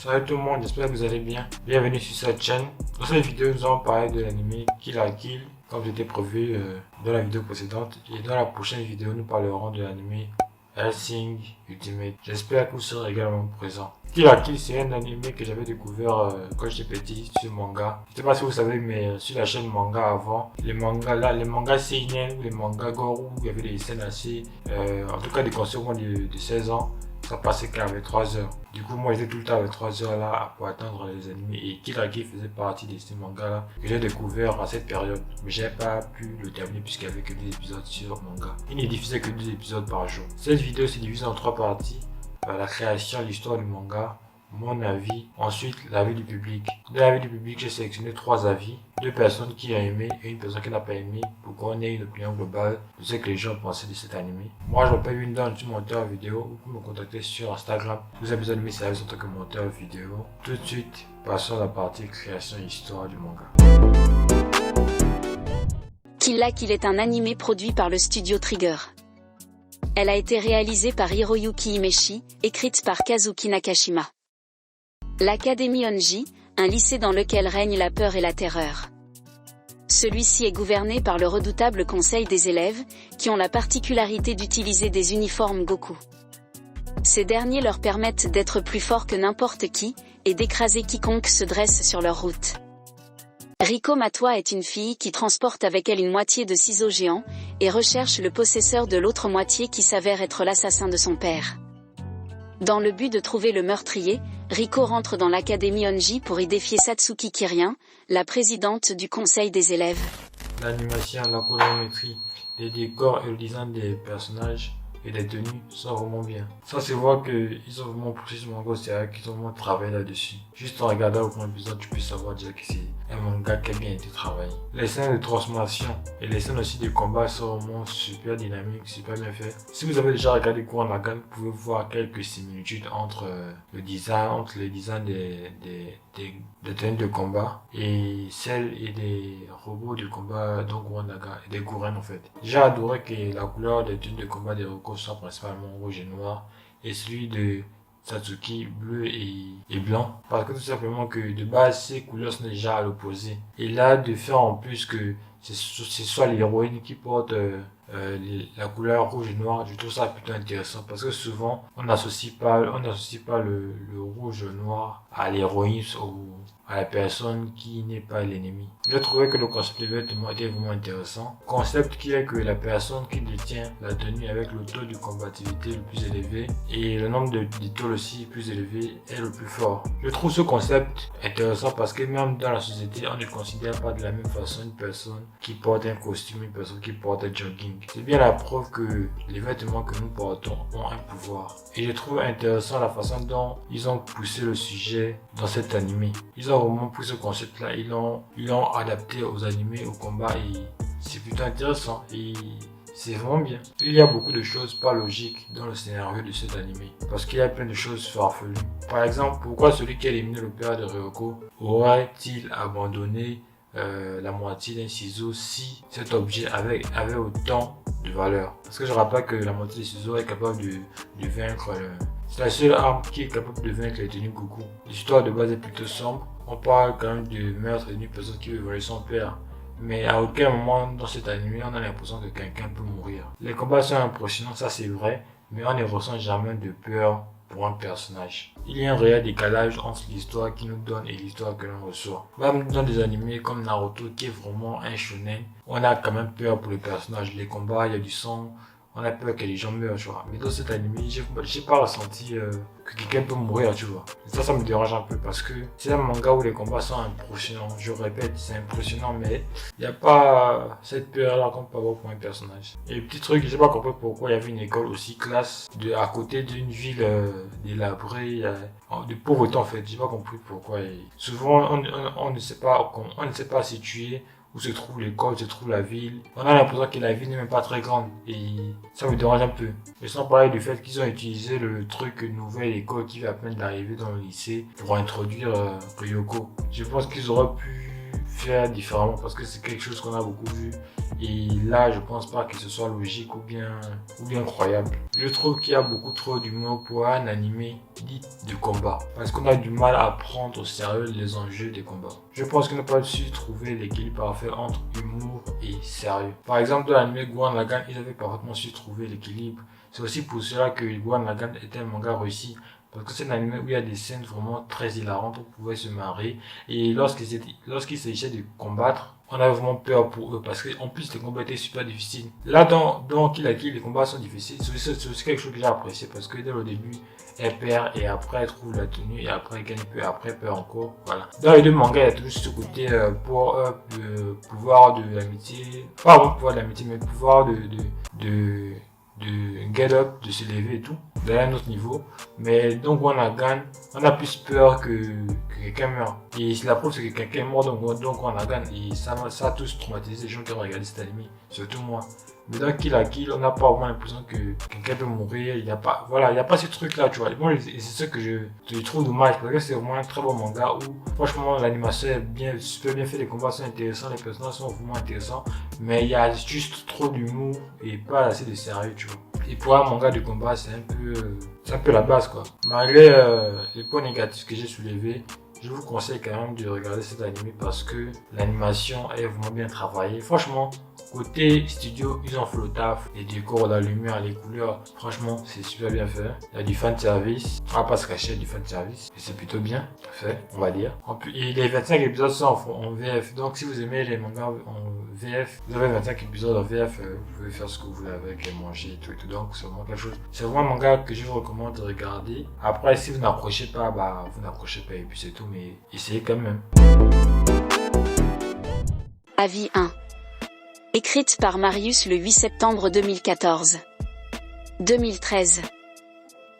Salut tout le monde, j'espère que vous allez bien. Bienvenue sur cette chaîne. Dans cette vidéo, nous allons parler de l'anime Kill la Kill, comme c'était prévu dans la vidéo précédente. Et dans la prochaine vidéo, nous parlerons de l'anime Hellsing Ultimate. J'espère que vous serez également présents. Kill la Kill, c'est un anime que j'avais découvert quand j'étais petit sur manga. Je ne sais pas si vous savez, mais sur la chaîne manga avant, les mangas seinen ou les mangas gore où il y avait des scènes assez, en tout cas des concepts de 16 ans. Ça passait qu'avec 3 heures. Du coup, moi, j'étais tout le temps avec 3 heures là pour attendre les animés. Et Kill la Kill faisait partie de ces mangas là que j'ai découvert à cette période. Mais j'ai pas pu le terminer puisqu'il n'y avait que 2 épisodes sur manga. Il ne diffusait que 2 épisodes par jour. Cette vidéo s'est divisée en 3 parties. La création, l'histoire du manga, mon avis, ensuite l'avis du public. De l'avis du public, j'ai sélectionné 3 avis. 2 personnes qui ont aimé et une personne qui n'a pas aimé pour qu'on ait une opinion globale de ce que les gens pensaient de cet animé. Moi, je m'appelle Windon, je suis monteur vidéo. Vous pouvez me contacter sur Instagram. Vous avez besoin de mes services en tant que monteur vidéo. Tout de suite, passons à la partie création et histoire du manga. Kill la Kill est un animé produit par le studio Trigger. Elle a été réalisée par Hiroyuki Imeshi, écrite par Kazuki Nakashima. L'Académie Onji, un lycée dans lequel règne la peur et la terreur. Celui-ci est gouverné par le redoutable conseil des élèves, qui ont la particularité d'utiliser des uniformes Goku. Ces derniers leur permettent d'être plus forts que n'importe qui, et d'écraser quiconque se dresse sur leur route. Riko Matoi est une fille qui transporte avec elle une moitié de ciseaux géants, et recherche le possesseur de l'autre moitié qui s'avère être l'assassin de son père. Dans le but de trouver le meurtrier, Riko rentre dans l'académie Onji pour y défier Satsuki Kirien, la présidente du conseil des élèves. L'animation, la colorimétrie, les décors et le design des personnages et des tenues sont vraiment bien. Ça se voit qu'ils ont vraiment poussé ce manga, c'est vrai qu'ils ont vraiment travaillé là-dessus. Juste en regardant au premier épisode, tu peux savoir déjà que c'est un manga qui a bien été travaillé. Les scènes de transformation et les scènes aussi de combat sont vraiment super dynamiques, super bien fait. Si vous avez déjà regardé Gurren Lagann, vous pouvez voir quelques similitudes entre les designs des tenues de combat et celles et des robots de combat dans Gurren Lagann et des Gurren en fait. J'ai adoré que la couleur des tenues de combat des Roko soit principalement rouge et noir et celui de Satsuki bleu et blanc, parce que tout simplement que de base ces couleurs sont déjà à l'opposé, et là de faire en plus que ce soit l'héroïne qui porte la couleur rouge et noir, je trouve ça plutôt intéressant parce que souvent on n'associe pas le rouge et noir à l'héroïne ou à la personne qui n'est pas l'ennemi. Je trouvais que le concept était vraiment intéressant. Concept qui est que la personne qui détient la tenue avec le taux de combativité le plus élevé et le nombre de taux aussi plus élevé est le plus fort. Je trouve ce concept intéressant parce que même dans la société, on ne considère pas de la même façon une personne qui porte un costume, une personne qui porte un jogging. C'est bien la preuve que les vêtements que nous portons ont un pouvoir. Et je trouve intéressant la façon dont ils ont poussé le sujet dans cet animé. Ils ont vraiment pris ce concept là, ils l'ont adapté aux animés, au combat et c'est plutôt intéressant et c'est vraiment bien. Il y a beaucoup de choses pas logiques dans le scénario de cet animé parce qu'il y a plein de choses farfelues. Par exemple, pourquoi celui qui a éliminé le père de Ryoko aurait-il abandonné la moitié d'un ciseau si cet objet avait autant de valeur? Parce que je rappelle que la moitié des ciseaux est capable de vaincre c'est la seule arme qui est capable de vaincre les tenues Goku. L'histoire de base est plutôt sombre. On parle quand même de meurtre d'une personne qui veut voler son père. Mais à aucun moment dans cet anime, on a l'impression que quelqu'un peut mourir. Les combats sont impressionnants, ça c'est vrai, mais on ne ressent jamais de peur pour un personnage. Il y a un réel décalage entre l'histoire qu'ils nous donnent et l'histoire que l'on reçoit. Même dans des animés comme Naruto qui est vraiment un shonen, on a quand même peur pour le personnage. Les combats, il y a du sang, on a peur que les gens meurent, tu vois. Mais dans cet animé, j'ai pas ressenti que quelqu'un peut mourir, tu vois. Et ça me dérange un peu parce que c'est un manga où les combats sont impressionnants. Je répète, c'est impressionnant, mais il n'y a pas cette peur-là qu'on peut avoir pour un personnage. Et petit truc, j'ai pas compris pourquoi il y avait une école aussi classe à côté d'une ville délabrée, de pauvreté en fait. J'ai pas compris pourquoi. Et souvent, on ne sait pas situer où se trouve l'école, où se trouve la ville. On a l'impression que la ville n'est même pas très grande et ça me dérange un peu. Et sans parler du fait qu'ils ont utilisé le truc nouvelle école qui va à peine d'arriver dans le lycée pour introduire Ryoko. Je pense qu'ils auraient pu faire différemment parce que c'est quelque chose qu'on a beaucoup vu. Et là, je pense pas que ce soit logique ou bien croyable. Je trouve qu'il y a beaucoup trop d'humour pour un animé dit de combat. Parce qu'on a du mal à prendre au sérieux les enjeux des combats. Je pense qu'on n'a pas su trouver l'équilibre parfait entre humour et sérieux. Par exemple, dans l'anime Gurren Lagann, ils avaient parfaitement su trouver l'équilibre. C'est aussi pour cela que Gurren Lagann était un manga réussi. Parce que c'est un anime où il y a des scènes vraiment très hilarantes où on pouvait se marrer. Et lorsqu'il s'agissait de combattre, on avait vraiment peur pour eux. Parce qu'en plus, les combats étaient super difficiles. Là, dans Kill la Kill, les combats sont difficiles. C'est aussi quelque chose que j'ai apprécié. Parce que dès le début, elle perd et après, elle trouve la tenue. Et après, elle gagne peu. Après, elle perd encore. Voilà. Dans les deux mangas, il y a toujours ce côté pouvoir de l'amitié. Pas vraiment pouvoir de l'amitié, mais pouvoir de get up, de se lever et tout, d'aller à un autre niveau. Mais donc on a plus peur que quelqu'un meure. Et la preuve c'est que quelqu'un est mort donc on a gagné. Et ça a tous traumatisé les gens qui ont regardé cet anime, surtout moi. Mais dans Kill la Kill, on n'a pas vraiment l'impression que quelqu'un peut mourir. Il n'y a pas ce truc là, tu vois. Bon, et c'est ce que je trouve dommage parce que c'est vraiment un très bon manga où, franchement, l'animation est super bien fait, les combats sont intéressants, les personnages sont vraiment intéressants. Mais il y a juste trop d'humour et pas assez de sérieux, tu vois. Et pour un manga de combat, c'est un peu la base, quoi. Malgré les points négatifs que j'ai soulevés, je vous conseille quand même de regarder cet anime parce que l'animation est vraiment bien travaillée. Franchement, côté studio, ils ont fait le taf. Les décors, la lumière, les couleurs, franchement, c'est super bien fait. Il y a du fan service. On va pas se cacher du fan service. Et c'est plutôt bien fait, on va dire. Et les 25 épisodes sont en VF. Donc si vous aimez les mangas en VF, vous avez 25 épisodes en VF, vous pouvez faire ce que vous voulez avec, manger et tout. Donc c'est vraiment quelque chose. C'est vraiment un manga que je vous recommande de regarder. Après, si vous n'accrochez pas, vous n'accrochez pas et puis c'est tout. Mais essayez quand même. Avis 1. Écrite par Marius le 8 septembre 2014. 2013.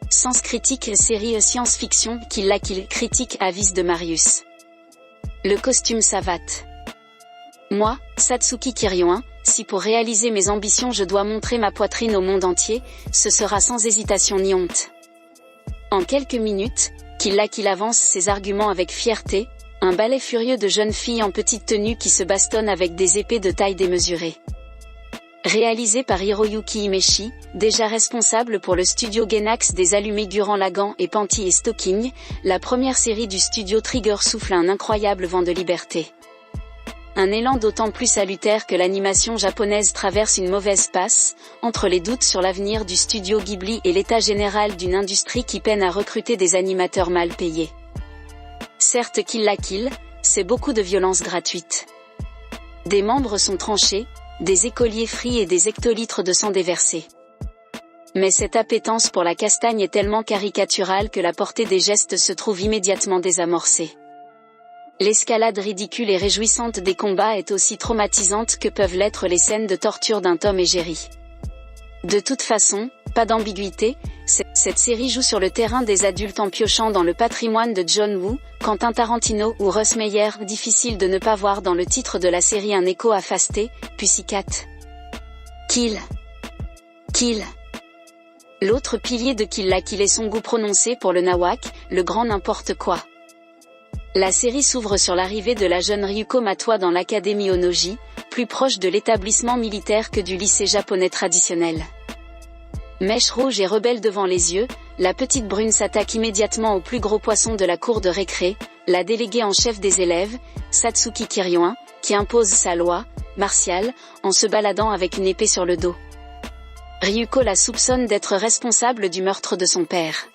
Sens critique série science-fiction Kill la Kill critique avis de Marius. Le costume savate. Moi, Satsuki Kiryu, si pour réaliser mes ambitions je dois montrer ma poitrine au monde entier, ce sera sans hésitation ni honte. En quelques minutes, Kill la Kill avance ses arguments avec fierté, un ballet furieux de jeunes filles en petite tenue qui se bastonnent avec des épées de taille démesurée. Réalisé par Hiroyuki Imeshi, déjà responsable pour le studio Gainax des allumés Gurren Lagann et Panty et Stocking, la première série du studio Trigger souffle un incroyable vent de liberté. Un élan d'autant plus salutaire que l'animation japonaise traverse une mauvaise passe, entre les doutes sur l'avenir du studio Ghibli et l'état général d'une industrie qui peine à recruter des animateurs mal payés. Certes Kill la Kill, c'est beaucoup de violence gratuite. Des membres sont tranchés, des écoliers frits et des hectolitres de sang déversés. Mais cette appétence pour la castagne est tellement caricaturale que la portée des gestes se trouve immédiatement désamorcée. L'escalade ridicule et réjouissante des combats est aussi traumatisante que peuvent l'être les scènes de torture d'un Tom et Jerry. De toute façon, pas d'ambiguïté, cette série joue sur le terrain des adultes en piochant dans le patrimoine de John Woo, Quentin Tarantino ou Russ Meyer. Difficile de ne pas voir dans le titre de la série un écho à Fast Pussycat. Kill. Kill. L'autre pilier de Kill la Kill est son goût prononcé pour le nawak, le grand n'importe quoi. La série s'ouvre sur l'arrivée de la jeune Ryuko Matoi dans l'académie Onoji, plus proche de l'établissement militaire que du lycée japonais traditionnel. Mèche rouge et rebelle devant les yeux, la petite brune s'attaque immédiatement au plus gros poisson de la cour de récré, la déléguée en chef des élèves, Satsuki Kiryu, qui impose sa loi, martiale, en se baladant avec une épée sur le dos. Ryuko la soupçonne d'être responsable du meurtre de son père.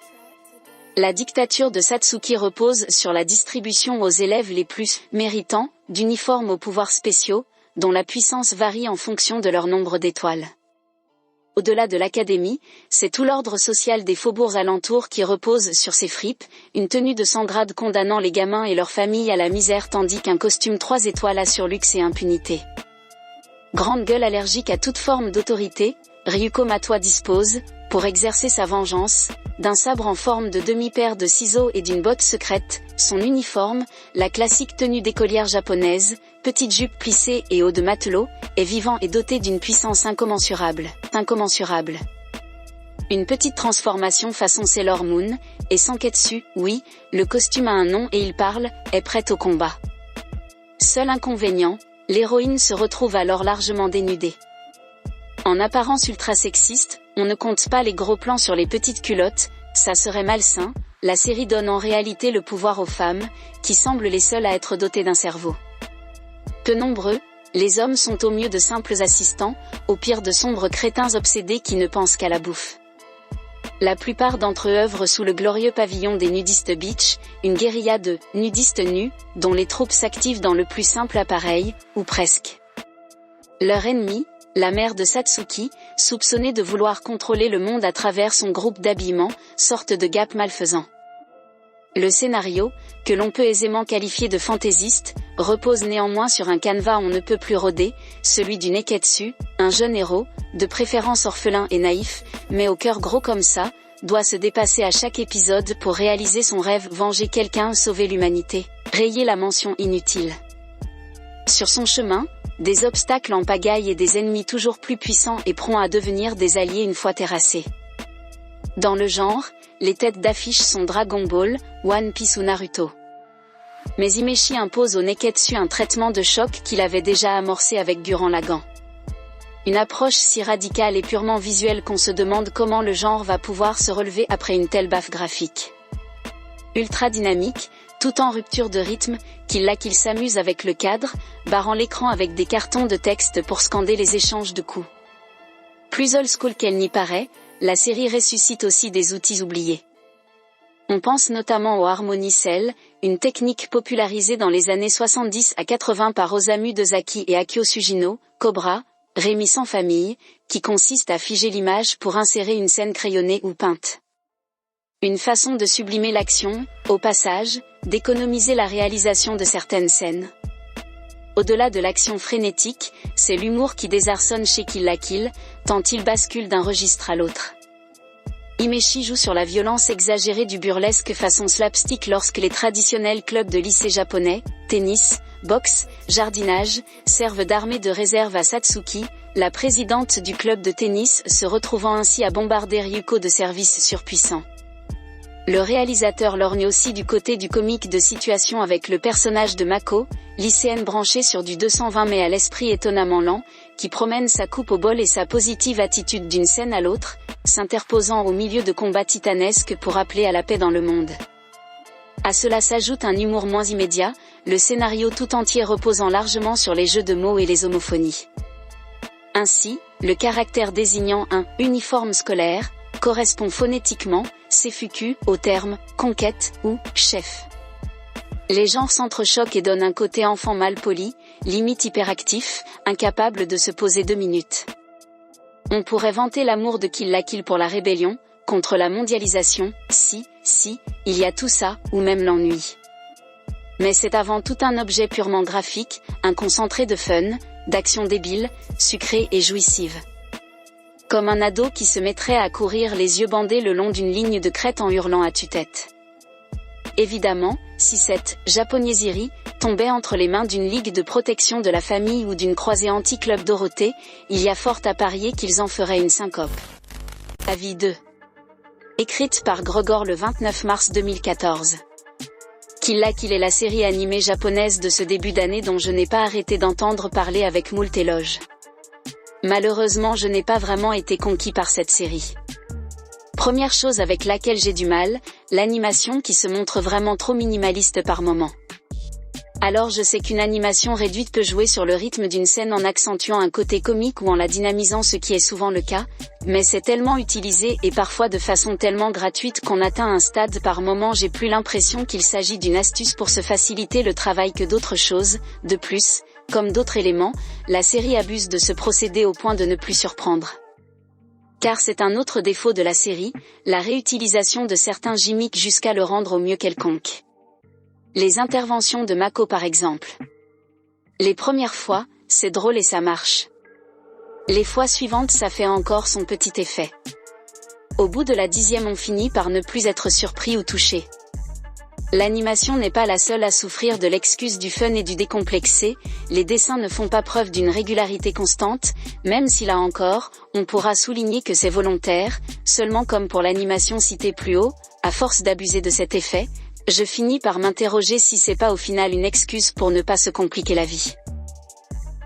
La dictature de Satsuki repose sur la distribution aux élèves les plus méritants, d'uniformes aux pouvoirs spéciaux, dont la puissance varie en fonction de leur nombre d'étoiles. Au-delà de l'académie, c'est tout l'ordre social des faubourgs alentours qui repose sur ces fripes, une tenue de 100 grades condamnant les gamins et leurs familles à la misère tandis qu'un costume 3 étoiles assure luxe et impunité. Grande gueule allergique à toute forme d'autorité, Ryuko Matoi dispose, pour exercer sa vengeance, d'un sabre en forme de demi-paire de ciseaux et d'une botte secrète, son uniforme, la classique tenue d'écolière japonaise, petite jupe plissée et haut de matelot, est vivant et doté d'une puissance incommensurable. Une petite transformation façon Sailor Moon, et Sanketsu, oui, le costume a un nom et il parle, est prête au combat. Seul inconvénient, l'héroïne se retrouve alors largement dénudée. En apparence ultra sexiste, on ne compte pas les gros plans sur les petites culottes, ça serait malsain. La série donne en réalité le pouvoir aux femmes, qui semblent les seules à être dotées d'un cerveau. Peu nombreux, les hommes sont au mieux de simples assistants, au pire de sombres crétins obsédés qui ne pensent qu'à la bouffe. La plupart d'entre eux œuvrent sous le glorieux pavillon des nudistes beach, une guérilla de « nudistes nus », dont les troupes s'activent dans le plus simple appareil, ou presque. Leur ennemi, la mère de Satsuki, soupçonnée de vouloir contrôler le monde à travers son groupe d'habillement, sorte de Gap malfaisant. Le scénario, que l'on peut aisément qualifier de fantaisiste, repose néanmoins sur un canevas on ne peut plus rodé, celui du Neketsu, un jeune héros, de préférence orphelin et naïf, mais au cœur gros comme ça, doit se dépasser à chaque épisode pour réaliser son rêve, venger quelqu'un, sauver l'humanité, rayer la mention inutile. Sur son chemin, des obstacles en pagaille et des ennemis toujours plus puissants et prompts à devenir des alliés une fois terrassés. Dans le genre, les têtes d'affiche sont Dragon Ball, One Piece ou Naruto. Mais Himeshi impose au Neketsu un traitement de choc qu'il avait déjà amorcé avec Gurren Lagann. Une approche si radicale et purement visuelle qu'on se demande comment le genre va pouvoir se relever après une telle baffe graphique. Ultra dynamique, tout en rupture de rythme, qu'il s'amuse avec le cadre, barrant l'écran avec des cartons de texte pour scander les échanges de coups. Plus old school qu'elle n'y paraît, la série ressuscite aussi des outils oubliés. On pense notamment au Harmony Cell, une technique popularisée dans les années 70 à 80 par Osamu Dezaki et Akio Sugino, Cobra, Rémi sans famille, qui consiste à figer l'image pour insérer une scène crayonnée ou peinte. Une façon de sublimer l'action, au passage, d'économiser la réalisation de certaines scènes. Au-delà de l'action frénétique, c'est l'humour qui désarçonne chez Kill la Kill, tant il bascule d'un registre à l'autre. Himeshi joue sur la violence exagérée du burlesque façon slapstick lorsque les traditionnels clubs de lycée japonais, tennis, boxe, jardinage, servent d'armée de réserve à Satsuki, la présidente du club de tennis, se retrouvant ainsi à bombarder Ryuko de services surpuissants. Le réalisateur lorgne aussi du côté du comique de situation avec le personnage de Mako, lycéenne branchée sur du 220 mais à l'esprit étonnamment lent, qui promène sa coupe au bol et sa positive attitude d'une scène à l'autre, s'interposant au milieu de combats titanesques pour appeler à la paix dans le monde. À cela s'ajoute un humour moins immédiat, le scénario tout entier reposant largement sur les jeux de mots et les homophonies. Ainsi, le caractère désignant un « uniforme scolaire » correspond phonétiquement, Seifuku, au terme « conquête » ou « chef ». Les genres s'entrechoquent et donnent un côté enfant mal poli, limite hyperactif, incapable de se poser 2 minutes. On pourrait vanter l'amour de Kill la Kill pour la rébellion, contre la mondialisation, si, il y a tout ça, ou même l'ennui. Mais c'est avant tout un objet purement graphique, un concentré de fun, d'action débile, sucrée et jouissive. Comme un ado qui se mettrait à courir les yeux bandés le long d'une ligne de crête en hurlant à tue-tête. Évidemment, si cette « japonaiserie » tombait entre les mains d'une ligue de protection de la famille ou d'une croisée anti-club Dorothée, il y a fort à parier qu'ils en feraient une syncope. Avis 2. Écrite par Gregor le 29 mars 2014. Kill la Kill est la série animée japonaise de ce début d'année dont je n'ai pas arrêté d'entendre parler avec moult éloges. Malheureusement, je n'ai pas vraiment été conquis par cette série. Première chose avec laquelle j'ai du mal, l'animation qui se montre vraiment trop minimaliste par moments. Alors je sais qu'une animation réduite peut jouer sur le rythme d'une scène en accentuant un côté comique ou en la dynamisant, ce qui est souvent le cas, mais c'est tellement utilisé et parfois de façon tellement gratuite qu'on atteint un stade par moment j'ai plus l'impression qu'il s'agit d'une astuce pour se faciliter le travail que d'autre chose. De plus, comme d'autres éléments, la série abuse de ce procédé au point de ne plus surprendre. Car c'est un autre défaut de la série, la réutilisation de certains gimmicks jusqu'à le rendre au mieux quelconque. Les interventions de Mako par exemple. Les premières fois, c'est drôle et ça marche. Les fois suivantes ça fait encore son petit effet. Au bout de la 10e on finit par ne plus être surpris ou touché. L'animation n'est pas la seule à souffrir de l'excuse du fun et du décomplexé, les dessins ne font pas preuve d'une régularité constante, même si là encore, on pourra souligner que c'est volontaire, seulement comme pour l'animation citée plus haut, à force d'abuser de cet effet, Je finis par m'interroger si c'est pas au final une excuse pour ne pas se compliquer la vie.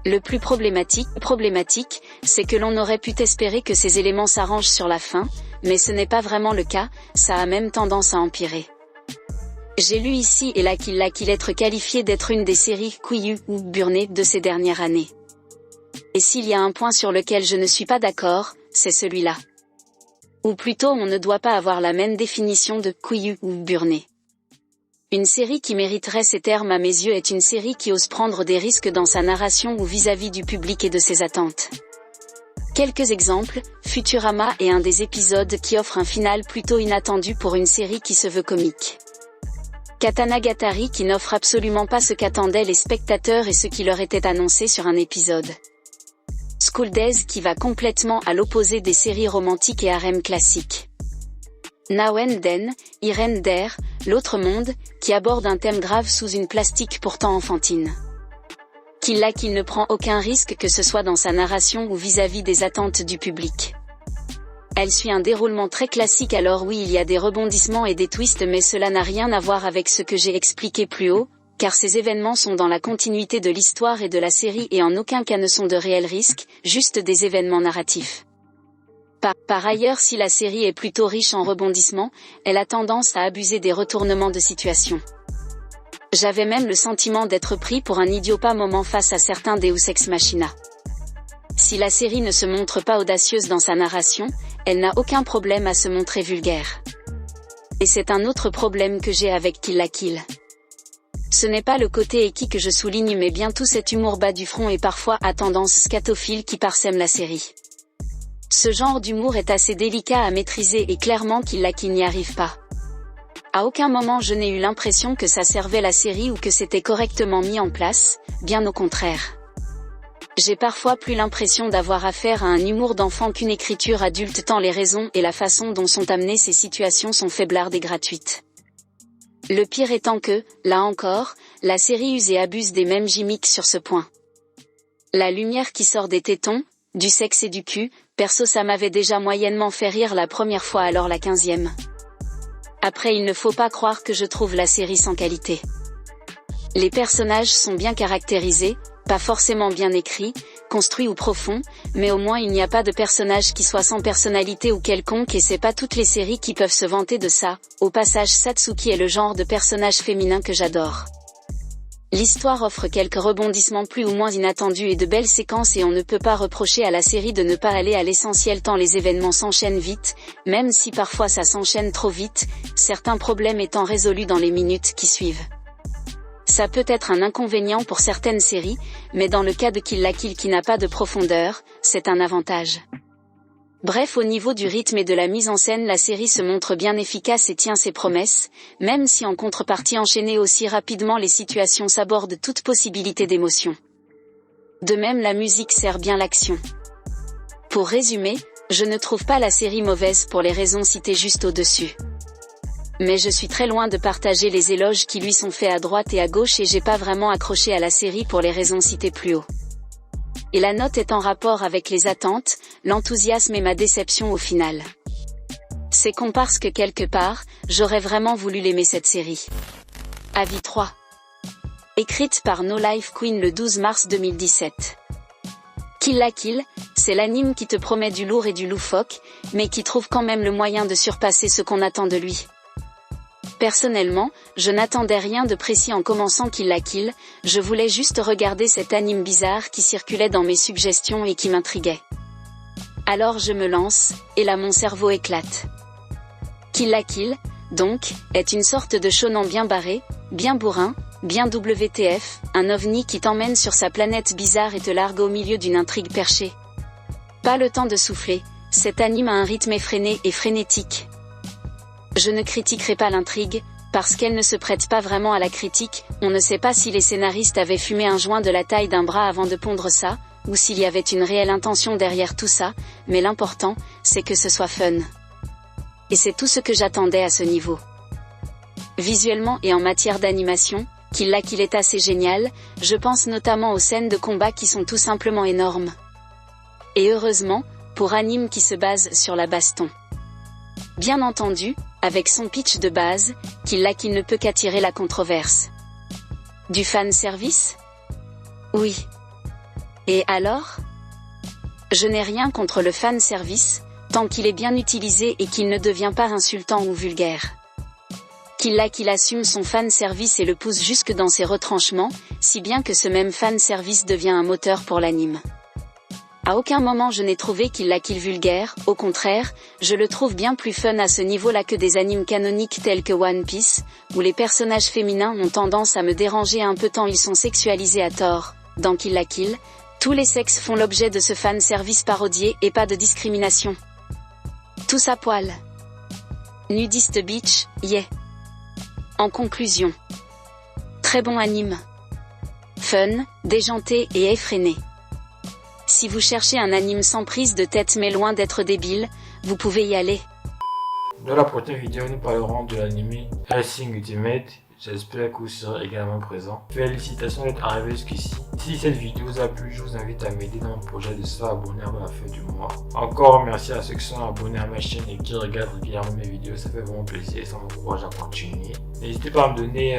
Le plus problématique, c'est que l'on aurait pu espérer que ces éléments s'arrangent sur la fin, mais ce n'est pas vraiment le cas, ça a même tendance à empirer. J'ai lu ici et là qu'il être qualifié d'être une des séries couillues ou burnées de ces dernières années. Et s'il y a un point sur lequel je ne suis pas d'accord, c'est celui-là. Ou plutôt on ne doit pas avoir la même définition de couillu ou burné. Une série qui mériterait ces termes à mes yeux est une série qui ose prendre des risques dans sa narration ou vis-à-vis du public et de ses attentes. Quelques exemples, Futurama est un des épisodes qui offre un final plutôt inattendu pour une série qui se veut comique. Katanagatari qui n'offre absolument pas ce qu'attendaient les spectateurs et ce qui leur était annoncé sur un épisode. School Days qui va complètement à l'opposé des séries romantiques et harem classiques. Now and Then, Irene Der, L'autre monde, qui aborde un thème grave sous une plastique pourtant enfantine. Qu'il ne prend aucun risque que ce soit dans sa narration ou vis-à-vis des attentes du public. Elle suit un déroulement très classique, alors oui, il y a des rebondissements et des twists, mais cela n'a rien à voir avec ce que j'ai expliqué plus haut, car ces événements sont dans la continuité de l'histoire et de la série et en aucun cas ne sont de réels risques, juste des événements narratifs. Par ailleurs, si la série est plutôt riche en rebondissements, elle a tendance à abuser des retournements de situation. J'avais même le sentiment d'être pris pour un idiot pas moment face à certains Deus Ex Machina. Si la série ne se montre pas audacieuse dans sa narration, elle n'a aucun problème à se montrer vulgaire. Et c'est un autre problème que j'ai avec Kill la Kill. Ce n'est pas le côté équi que je souligne, mais bien tout cet humour bas du front et parfois à tendance scatophile qui parsème la série. Ce genre d'humour est assez délicat à maîtriser et clairement Kill la Kill n'y arrive pas. À aucun moment je n'ai eu l'impression que ça servait la série ou que c'était correctement mis en place, bien au contraire. J'ai parfois plus l'impression d'avoir affaire à un humour d'enfant qu'une écriture adulte, tant les raisons et la façon dont sont amenées ces situations sont faiblardes et gratuites. Le pire étant que, là encore, la série use et abuse des mêmes gimmicks sur ce point. La lumière qui sort des tétons, du sexe et du cul, perso ça m'avait déjà moyennement fait rire la première fois, alors la 15e. Après, il ne faut pas croire que je trouve la série sans qualité. Les personnages sont bien caractérisés, pas forcément bien écrits, construits ou profonds, mais au moins il n'y a pas de personnage qui soit sans personnalité ou quelconque, et c'est pas toutes les séries qui peuvent se vanter de ça. Au passage, Satsuki est le genre de personnage féminin que j'adore. L'histoire offre quelques rebondissements plus ou moins inattendus et de belles séquences, et on ne peut pas reprocher à la série de ne pas aller à l'essentiel tant les événements s'enchaînent vite, même si parfois ça s'enchaîne trop vite, certains problèmes étant résolus dans les minutes qui suivent. Ça peut être un inconvénient pour certaines séries, mais dans le cas de Kill la Kill qui n'a pas de profondeur, c'est un avantage. Bref, au niveau du rythme et de la mise en scène, la série se montre bien efficace et tient ses promesses, même si en contrepartie enchaîner aussi rapidement les situations s'aborde toute possibilité d'émotion. De même, la musique sert bien l'action. Pour résumer, je ne trouve pas la série mauvaise pour les raisons citées juste au-dessus. Mais je suis très loin de partager les éloges qui lui sont faits à droite et à gauche, et j'ai pas vraiment accroché à la série pour les raisons citées plus haut. Et la note est en rapport avec les attentes, l'enthousiasme et ma déception au final. C'est con parce que quelque part, j'aurais vraiment voulu l'aimer cette série. Avis 3. Écrite par No Life Queen le 12 mars 2017. Kill la Kill, c'est l'anime qui te promet du lourd et du loufoque, mais qui trouve quand même le moyen de surpasser ce qu'on attend de lui. Personnellement, je n'attendais rien de précis en commençant Kill la Kill, je voulais juste regarder cet anime bizarre qui circulait dans mes suggestions et qui m'intriguait. Alors je me lance, et là mon cerveau éclate. Kill la Kill, donc, est une sorte de shonen bien barré, bien bourrin, bien WTF, un ovni qui t'emmène sur sa planète bizarre et te largue au milieu d'une intrigue perchée. Pas le temps de souffler, cet anime a un rythme effréné et frénétique. Je ne critiquerai pas l'intrigue, parce qu'elle ne se prête pas vraiment à la critique, on ne sait pas si les scénaristes avaient fumé un joint de la taille d'un bras avant de pondre ça, ou s'il y avait une réelle intention derrière tout ça, mais l'important, c'est que ce soit fun. Et c'est tout ce que j'attendais à ce niveau. Visuellement et en matière d'animation, Kill la Kill est assez génial, je pense notamment aux scènes de combat qui sont tout simplement énormes. Et heureusement, pour anime qui se base sur la baston. Bien entendu, avec son pitch de base, qu'il ne peut qu'attirer la controverse. Du fan service? Oui. Et alors? Je n'ai rien contre le fan service, tant qu'il est bien utilisé et qu'il ne devient pas insultant ou vulgaire. Qu'il assume son fan service et le pousse jusque dans ses retranchements, si bien que ce même fan service devient un moteur pour l'anime. À aucun moment je n'ai trouvé qu'il vulgaire, au contraire, je le trouve bien plus fun à ce niveau-là que des animes canoniques tels que One Piece, où les personnages féminins ont tendance à me déranger un peu tant ils sont sexualisés à tort. Dans Kill la Kill, tous les sexes font l'objet de ce fan service parodié et pas de discrimination. Tous à poil. Nudiste Beach, yeah. En conclusion. Très bon anime. Fun, déjanté et effréné. Si vous cherchez un anime sans prise de tête mais loin d'être débile, vous pouvez y aller. Dans la prochaine vidéo, nous parlerons de l'anime Hellsing Ultimate. J'espère que vous serez également présent. Félicitations d'être arrivé jusqu'ici. Si cette vidéo vous a plu, je vous invite à m'aider dans mon projet de se faire abonner avant la fin du mois. Encore merci à ceux qui sont abonnés à ma chaîne et qui regardent régulièrement mes vidéos. Ça fait vraiment plaisir et ça m'encourage à continuer. N'hésitez pas à me donner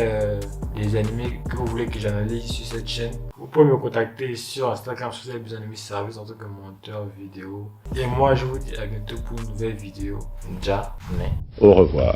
des animés que vous voulez que j'analyse sur cette chaîne. Vous pouvez me contacter sur Instagram si vous avez besoin de mes services en tant que monteur vidéo. Et moi, je vous dis à bientôt pour une nouvelle vidéo. Jamais. Au revoir.